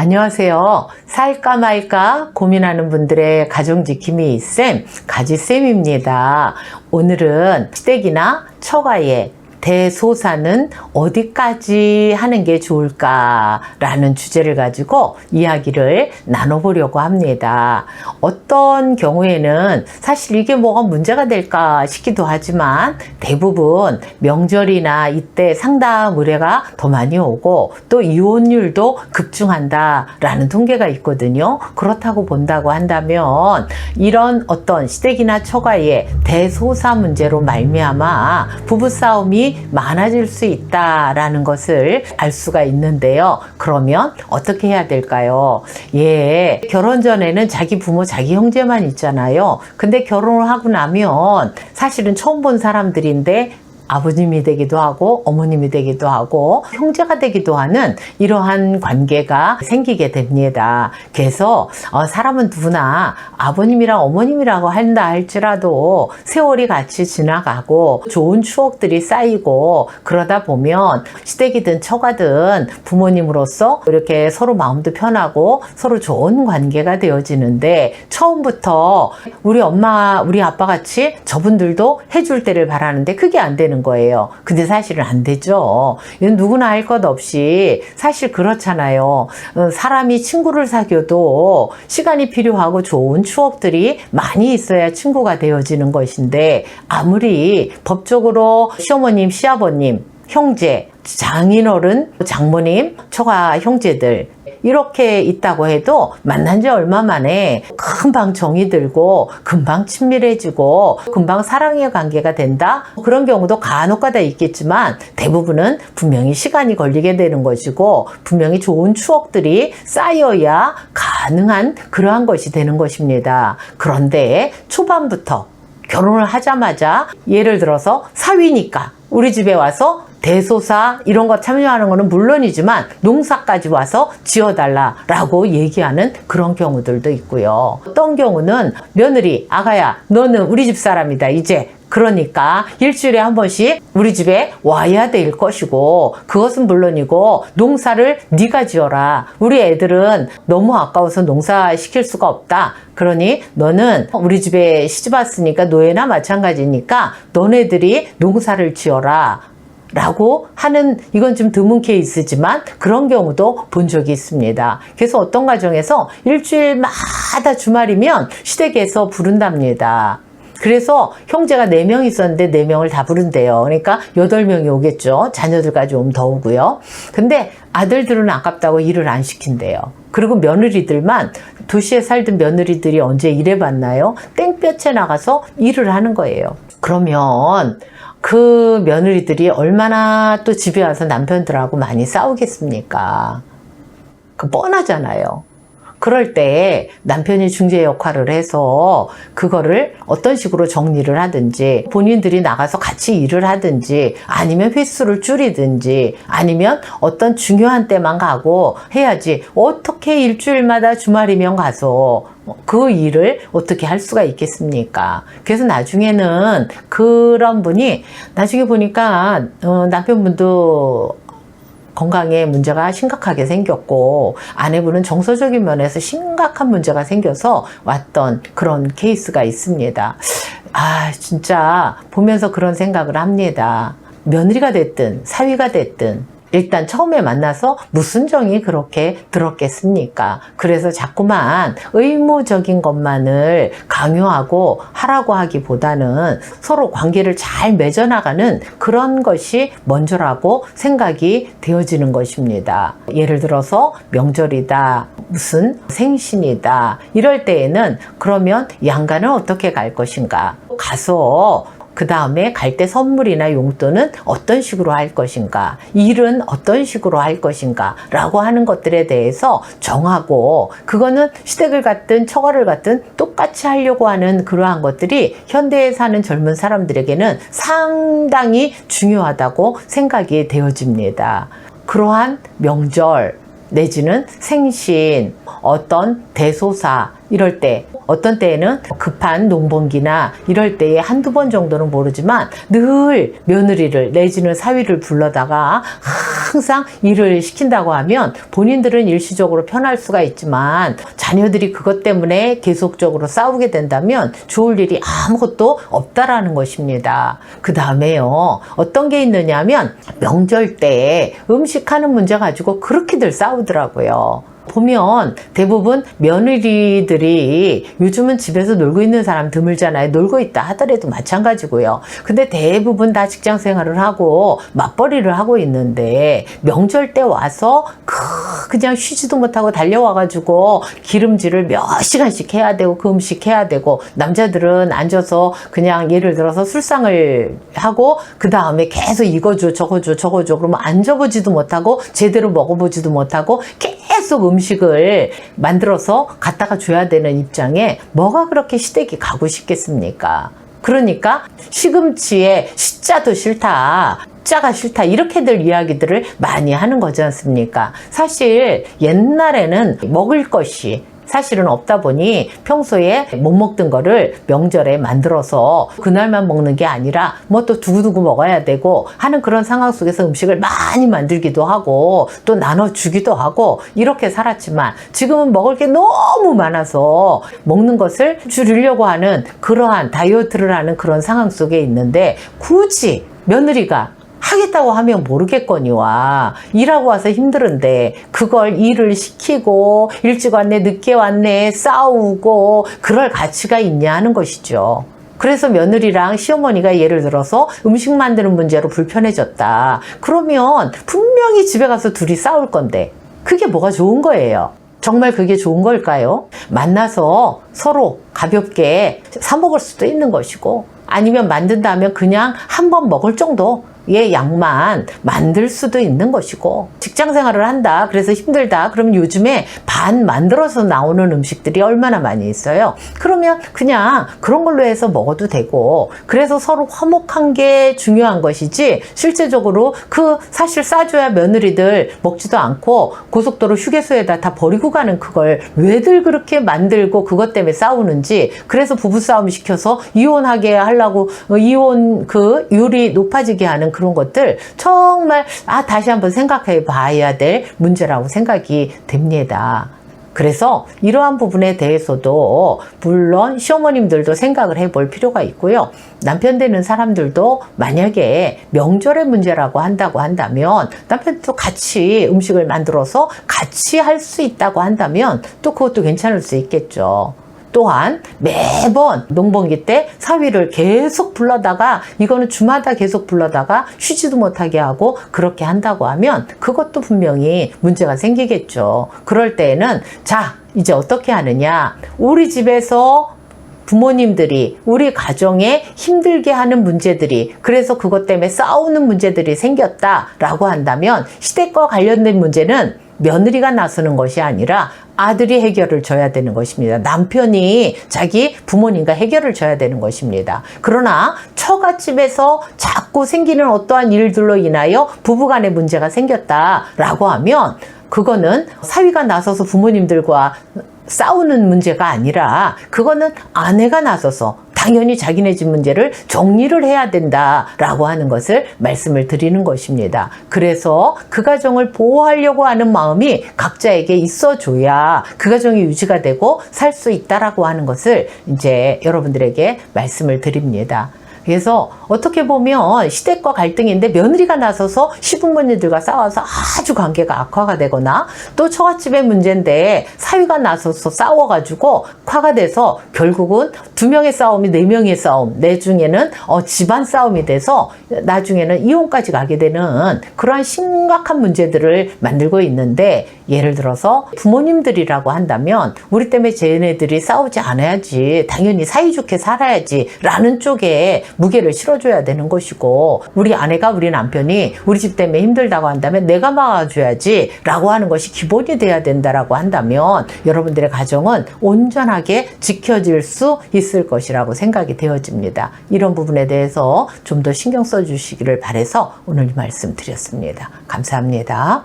안녕하세요. 살까 말까 고민하는 분들의 가정지킴이 쌤, 가지쌤입니다. 오늘은 시댁이나 처가에 대소사는 어디까지 하는 게 좋을까라는 주제를 가지고 이야기를 나눠보려고 합니다. 어떤 경우에는 사실 이게 뭐가 문제가 될까 싶기도 하지만 대부분 명절이나 이때 상담 의뢰가 더 많이 오고 또 이혼율도 급증한다라는 통계가 있거든요. 그렇다고 본다고 한다면 이런 어떤 시댁이나 처가의 대소사 문제로 말미암아 부부싸움이 많아질 수 있다라는 것을 알 수가 있는데요. 그러면 어떻게 해야 될까요? 결혼 전에는 자기 부모, 자기 형제만 있잖아요. 근데 결혼을 하고 나면 사실은 처음 본 사람들인데 아버님이 되기도 하고 어머님이 되기도 하고 형제가 되기도 하는 이러한 관계가 생기게 됩니다. 그래서 사람은 누구나 아버님이랑 어머님이라고 한다 할지라도 세월이 같이 지나가고 좋은 추억들이 쌓이고 그러다 보면 시댁이든 처가든 부모님으로서 이렇게 서로 마음도 편하고 서로 좋은 관계가 되어지는데 처음부터 우리 엄마 우리 아빠 같이 저분들도 해줄 때를 바라는데 그게 안 되는 거예요. 근데 사실은 안 되죠. 이건 누구나 할 것 없이 사실 그렇잖아요. 사람이 친구를 사귀어도 시간이 필요하고 좋은 추억들이 많이 있어야 친구가 되어지는 것인데 아무리 법적으로 시어머님, 시아버님, 형제, 장인어른, 장모님, 처가 형제들 이렇게 있다고 해도 만난 지 얼마 만에 금방 정이 들고 금방 친밀해지고 금방 사랑의 관계가 된다? 그런 경우도 간혹가다 있겠지만 대부분은 분명히 시간이 걸리게 되는 것이고 분명히 좋은 추억들이 쌓여야 가능한 그러한 것이 되는 것입니다. 그런데 초반부터 결혼을 하자마자 예를 들어서 사위니까 우리 집에 와서 대소사 이런 거 참여하는 거는 물론이지만 농사까지 와서 지어달라라고 얘기하는 그런 경우들도 있고요. 어떤 경우는 며느리, 아가야 너는 우리 집 사람이다 이제 그러니까 일주일에 한 번씩 우리 집에 와야 될 것이고 그것은 물론이고 농사를 네가 지어라. 우리 애들은 너무 아까워서 농사 시킬 수가 없다. 그러니 너는 우리 집에 시집 왔으니까 노예나 마찬가지니까 너네들이 농사를 지어라. 라고 하는 이건 좀 드문 케이스지만 그런 경우도 본 적이 있습니다. 그래서 어떤 가정에서 일주일마다 주말이면 시댁에서 부른답니다. 그래서 형제가 4명 있었는데 4명을 다 부른대요. 그러니까 8명이 오겠죠. 자녀들까지 오면 더 오고요. 근데 아들들은 아깝다고 일을 안 시킨대요. 그리고 며느리들만 도시에 살던 며느리들이 언제 일해봤나요? 땡볕에 나가서 일을 하는 거예요. 그러면 그 며느리들이 얼마나 또 집에 와서 남편들하고 많이 싸우겠습니까? 그 뻔하잖아요. 그럴 때 남편이 중재 역할을 해서 그거를 어떤 식으로 정리를 하든지 본인들이 나가서 같이 일을 하든지 아니면 횟수를 줄이든지 아니면 어떤 중요한 때만 가고 해야지 어떻게 일주일마다 주말이면 가서 그 일을 어떻게 할 수가 있겠습니까? 그래서 나중에는 그런 분이 나중에 보니까 남편분도 건강에 문제가 심각하게 생겼고 아내분은 정서적인 면에서 심각한 문제가 생겨서 왔던 그런 케이스가 있습니다. 진짜 보면서 그런 생각을 합니다. 며느리가 됐든 사위가 됐든 일단 처음에 만나서 무슨 정이 그렇게 들었겠습니까? 그래서 자꾸만 의무적인 것만을 강요하고 하라고 하기보다는 서로 관계를 잘 맺어나가는 그런 것이 먼저라고 생각이 되어지는 것입니다. 예를 들어서 명절이다, 무슨 생신이다 이럴 때에는 그러면 양가는 어떻게 갈 것인가? 가서 그 다음에 갈 때 선물이나 용돈은 어떤 식으로 할 것인가, 일은 어떤 식으로 할 것인가 라고 하는 것들에 대해서 정하고 그거는 시댁을 갔든 처가를 갔든 똑같이 하려고 하는 그러한 것들이 현대에 사는 젊은 사람들에게는 상당히 중요하다고 생각이 되어집니다. 그러한 명절 내지는 생신, 어떤 대소사 이럴 때, 어떤 때에는 급한 농번기나 이럴 때에 한두 번 정도는 모르지만 늘 며느리를 내지는 사위를 불러다가 항상 일을 시킨다고 하면 본인들은 일시적으로 편할 수가 있지만 자녀들이 그것 때문에 계속적으로 싸우게 된다면 좋을 일이 아무것도 없다라는 것입니다. 그 다음에요, 어떤 게 있느냐 하면 명절 때 음식하는 문제 가지고 그렇게들 싸우더라고요. 보면 대부분 며느리들이 요즘은 집에서 놀고 있는 사람 드물잖아요. 놀고 있다 하더라도 마찬가지고요. 근데 대부분 다 직장 생활을 하고 맞벌이를 하고 있는데 명절 때 와서 그냥 쉬지도 못하고 달려와가지고 기름질을 몇 시간씩 해야 되고 그 음식 해야 되고, 남자들은 앉아서 그냥 예를 들어서 술상을 하고 그 다음에 계속 이거 줘 저거 줘 저거 줘 그러면 앉아보지도 못하고 제대로 먹어보지도 못하고 계속 음식을 만들어서 갖다가 줘야 되는 입장에 뭐가 그렇게 시댁이 가고 싶겠습니까? 그러니까 시금치에 시자도 싫다, 자가 싫다, 이렇게들 이야기들을 많이 하는 거지 않습니까? 사실 옛날에는 먹을 것이 사실은 없다 보니 평소에 못 먹던 거를 명절에 만들어서 그날만 먹는 게 아니라 뭐 또 두고두고 먹어야 되고 하는 그런 상황 속에서 음식을 많이 만들기도 하고 또 나눠주기도 하고 이렇게 살았지만, 지금은 먹을 게 너무 많아서 먹는 것을 줄이려고 하는 그러한 다이어트를 하는 그런 상황 속에 있는데, 굳이 며느리가 하겠다고 하면 모르겠거니와 일하고 와서 힘들은데 그걸 일을 시키고 일찍 왔네 늦게 왔네 싸우고 그럴 가치가 있냐 하는 것이죠. 그래서 며느리랑 시어머니가 예를 들어서 음식 만드는 문제로 불편해졌다 그러면 분명히 집에 가서 둘이 싸울 건데 그게 뭐가 좋은 거예요? 정말 그게 좋은 걸까요? 만나서 서로 가볍게 사 먹을 수도 있는 것이고, 아니면 만든다면 그냥 한 번 먹을 정도의 양만 만들 수도 있는 것이고, 직장 생활을 한다 그래서 힘들다 그러면 요즘에 반 만들어서 나오는 음식들이 얼마나 많이 있어요. 그러면 그냥 그런 걸로 해서 먹어도 되고, 그래서 서로 화목한 게 중요한 것이지, 실제적으로 그 사실 싸줘야 며느리들 먹지도 않고 고속도로 휴게소에다 다 버리고 가는 그걸 왜들 그렇게 만들고 그것 때문에 싸우는지, 그래서 부부싸움 시켜서 이혼하게 하려고 이혼 그 율이 높아지게 하는 그런 것들 정말 다시 한번 생각해 봐야 될 문제라고 생각이 됩니다. 그래서 이러한 부분에 대해서도 물론 시어머님들도 생각을 해볼 필요가 있고요. 남편 되는 사람들도 만약에 명절의 문제라고 한다고 한다면 남편도 같이 음식을 만들어서 같이 할 수 있다고 한다면 또 그것도 괜찮을 수 있겠죠. 또한 매번 농번기 때 사위를 계속 불러다가 이거는 주마다 계속 불러다가 쉬지도 못하게 하고 그렇게 한다고 하면 그것도 분명히 문제가 생기겠죠. 그럴 때에는 자, 이제 어떻게 하느냐, 우리 집에서 부모님들이 우리 가정에 힘들게 하는 문제들이, 그래서 그것 때문에 싸우는 문제들이 생겼다라고 한다면 시댁과 관련된 문제는 며느리가 나서는 것이 아니라 아들이 해결을 줘야 되는 것입니다. 남편이 자기 부모님과 해결을 줘야 되는 것입니다. 그러나 처갓집에서 자꾸 생기는 어떠한 일들로 인하여 부부간의 문제가 생겼다라고 하면 그거는 사위가 나서서 부모님들과 싸우는 문제가 아니라 그거는 아내가 나서서 당연히 자기네 집 문제를 정리를 해야 된다라고 하는 것을 말씀을 드리는 것입니다. 그래서 그 가정을 보호하려고 하는 마음이 각자에게 있어줘야 그 가정이 유지가 되고 살 수 있다라고 하는 것을 이제 여러분들에게 말씀을 드립니다. 그래서 어떻게 보면 시댁과 갈등인데 며느리가 나서서 시부모님들과 싸워서 아주 관계가 악화가 되거나, 또 처갓집의 문제인데 사위가 나서서 싸워가지고 화가 돼서 결국은 2명의 싸움이 4명의 싸움, 내중에는 집안 싸움이 돼서 나중에는 이혼까지 가게 되는 그러한 심각한 문제들을 만들고 있는데, 예를 들어서 부모님들이라고 한다면 우리 때문에 쟤네들이 싸우지 않아야지, 당연히 사이좋게 살아야지 라는 쪽에 무게를 실어줘야 되는 것이고, 우리 아내가 우리 남편이 우리 집 때문에 힘들다고 한다면 내가 막아줘야지 라고 하는 것이 기본이 돼야 된다라고 한다면 여러분들의 가정은 온전하게 지켜질 수 있을 것이라고 생각이 되어집니다. 이런 부분에 대해서 좀 더 신경 써주시기를 바라서 오늘 이 말씀 드렸습니다. 감사합니다.